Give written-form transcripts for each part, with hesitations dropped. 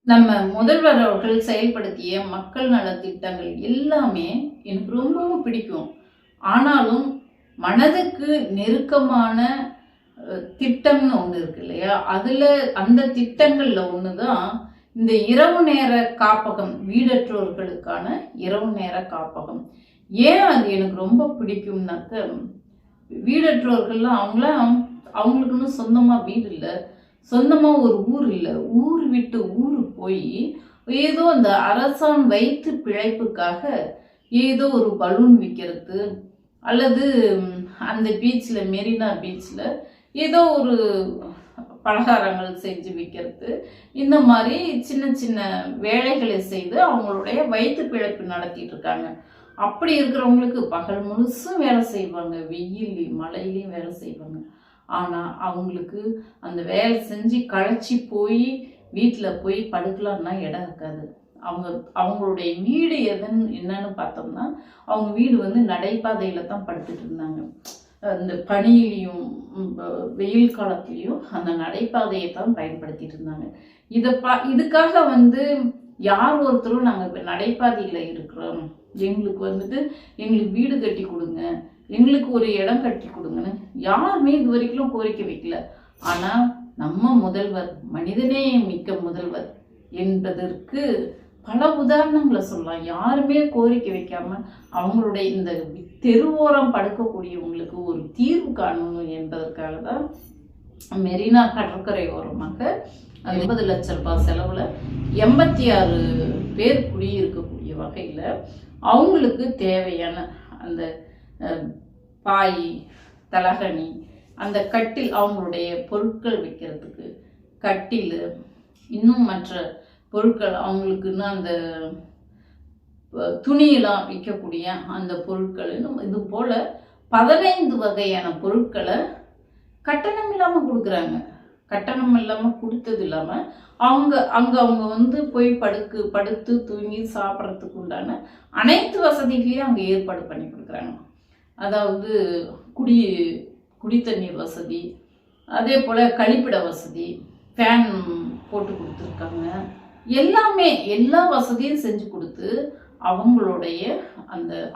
நம்ம முதல்வர் அவர்கள் செயல்படுத்திய மக்கள் நலத்திட்டங்கள் எல்லாமே எனக்கு ரொம்பவும் பிடிக்கும். ஆனாலும் மனதுக்கு நெருக்கமான திட்டம்னு ஒன்று இருக்கு இல்லையா? அந்த திட்டங்கள்ல ஒன்று தான் இந்த இரவு நேர காப்பகம், வீடற்றோர்களுக்கான இரவு நேர காப்பகம். ஏன் அது எனக்கு ரொம்ப பிடிக்கும்னாக்க, வீடற்றோர்கள்லாம் அவங்களுக்குன்னு சொந்தமா வீடு இல்லை, சொந்தமா ஒரு ஊர் இல்லை, ஊர் விட்டு ஊர் போய் ஏதோ அந்த அரசான் வயிற்று பிழைப்புக்காக ஏதோ ஒரு பலூன் விற்கிறது, அல்லது அந்த பீச்சில், மெரினா பீச்சில் ஏதோ ஒரு பலகாரங்கள் செஞ்சு விற்கிறது, இந்த மாதிரி சின்ன சின்ன வேலைகளை செய்து அவங்களுடைய வயிற்று பிழைப்பு நடத்திட்டு இருக்காங்க. அப்படி இருக்கிறவங்களுக்கு பகல் முழுசும் வேலை செய்வாங்க, வெயிலையும் மழையிலையும் வேலை செய்வாங்க. ஆனால் அவங்களுக்கு அந்த வேலை செஞ்சு களைச்சி போய் வீட்டில் போய் படுக்கலான்னா இடம் இருக்காது. அவங்களுடைய வீடு என்னன்னு பார்த்தோம்னா, அவங்க வீடு நடைபாதையில் தான் படுத்துட்டு இருந்தாங்க. அந்த பனியிலையும் வெயில் காலத்துலேயும் அந்த நடைபாதையை தான் பயன்படுத்திட்டு இருந்தாங்க. இதுக்காக யார் ஒருத்தரும் நாங்கள் இப்போ நடைபாதையில் இருக்கிறோம், எங்களுக்கு எங்களுக்கு வீடு கட்டி கொடுங்க, எங்களுக்கு ஒரு இடம் கட்டி கொடுங்கன்னு யாருமே இது வரைக்கும் கோரிக்கை வைக்கல. ஆனால் நம்ம முதல்வர் மனிதநேயம் மிக்க முதல்வர் என்பதற்கு பல உதாரணங்களை சொல்லலாம். யாருமே கோரிக்கை வைக்காம அவங்களுடைய இந்த தெருவோரம் படுக்கக்கூடியவங்களுக்கு ஒரு தீர்வு காணணும் என்பதற்காக தான் மெரினா கடற்கரை ஓரமாக 50 லட்சம் ரூபாய் செலவுல 86 பேர் குடியிருக்கக்கூடிய வகையில அவங்களுக்கு தேவையான அந்த பாய், தலகணி, அந்த கட்டில், அவங்களுடைய பொருட்கள் வைக்கிறதுக்கு கட்டில், இன்னும் மற்ற பொருட்கள், அவங்களுக்குன்னு அந்த துணியெல்லாம் விற்கக்கூடிய அந்த பொருட்கள், இது போல 15 வகையான பொருட்களை கட்டணம் இல்லாமல் கொடுக்குறாங்க. கட்டணம் இல்லாமல் கொடுத்தது இல்லாமல் அவங்க போய் படுத்து தூங்கி சாப்பிட்றதுக்கு உண்டான அனைத்து வசதிகளையும் அவங்க ஏற்பாடு பண்ணி கொடுக்குறாங்க. அதாவது குடி தண்ணீர் வசதி, அதே போல் கழிப்பிட வசதி, ஃபேன் போட்டு கொடுத்துருக்காங்க. எல்லா வசதியும் செஞ்சு கொடுத்து அவங்களுடைய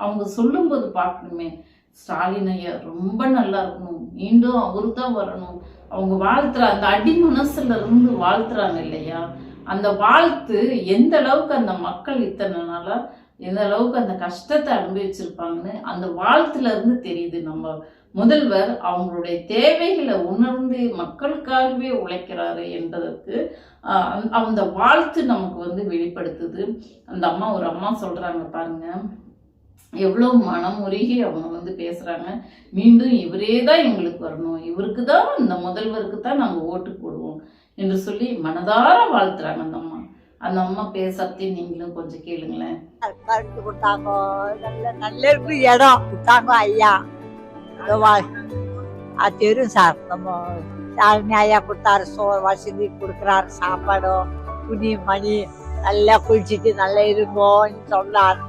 அவங்க சொல்லும்போது பார்க்கணுமே, ஸ்டாலின் ஐயா ரொம்ப நல்லா இருக்கணும், மீண்டும் அவரு தான் வரணும், அவங்க வாழ்த்துற அந்த அடி மனசுல இருந்து வாழ்த்துறாங்க இல்லையா? அந்த வாழ்த்து எந்த அளவுக்கு அந்த மக்கள் இத்தனை நாளா எந்த அளவுக்கு அந்த கஷ்டத்தை அனுபவிச்சிருப்பாங்கன்னு அந்த வாழ்த்துல இருந்து தெரியுது. நம்ம முதல்வர் அவங்களுடைய தேவைகளை உணர்ந்து மக்களுக்காகவே உழைக்கிறாரு என்பதற்கு அந்த வாழ்த்து நமக்கு வெளிப்படுத்துது. அந்த ஒரு அம்மா சொல்றாங்க பாருங்க, எவ்வளவு மனம் உருகி அவங்க பேசுறாங்க. மீண்டும் இவரே தான் எங்களுக்கு வரணும், இவருக்கு தான், இந்த முதல்வருக்கு தான் நாங்கள் ஓட்டு போடுவோம் என்று சொல்லி மனதார வாழ்த்துறாங்க அந்த அம்மா. அந்த அம்மா பேசத்தையும் நீங்களும் கொஞ்சம் கேளுங்களேன். கருத்து கொடுத்தாங்க, நல்ல இடம் கொடுத்தாங்க ஐயா. அது தெரியும் சார், நம்ம சாமி ஐயா கொடுத்தாரு, வசதி கொடுக்குறாரு, சாப்பாடு, துணி மணி, நல்லா குளிச்சுட்டு நல்லா இருப்போம் சொன்னார்.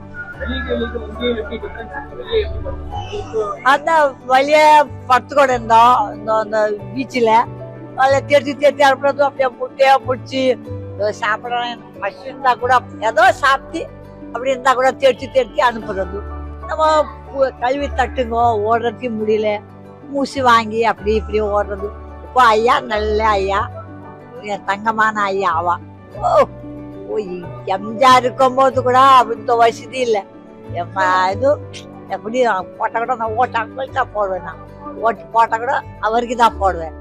அந்த வழிய படுத்துக்கொண்டு இருந்தோம் அந்த பீச்சில், தேர்த்தி அனுப்புறதும் அப்படியே முட்டையா பிடிச்சி சாப்பிடணும். பசி இருந்தா கூட ஏதோ சாப்பிட்டு அப்படி இருந்தா கூட தேர்த்தி அனுப்புறது. நம்ம கல்வி தட்டுங்க, ஓடுறதுக்கு முடியல, மூசி வாங்கி அப்படி இப்படி ஓடுறது. இப்போ ஐயா நல்ல ஐயா, தங்கமான ஐயா ஆவா. எம்ஜிஆர் இருக்கும் போது கூட இந்த வசதி இல்லை. இது எப்படி போட்டா கூட நான் ஓட்டு அங்கே தான் போடுவேன், நான் ஓட்டு போட்டா கூட அவருக்கு தான் போடுவேன்.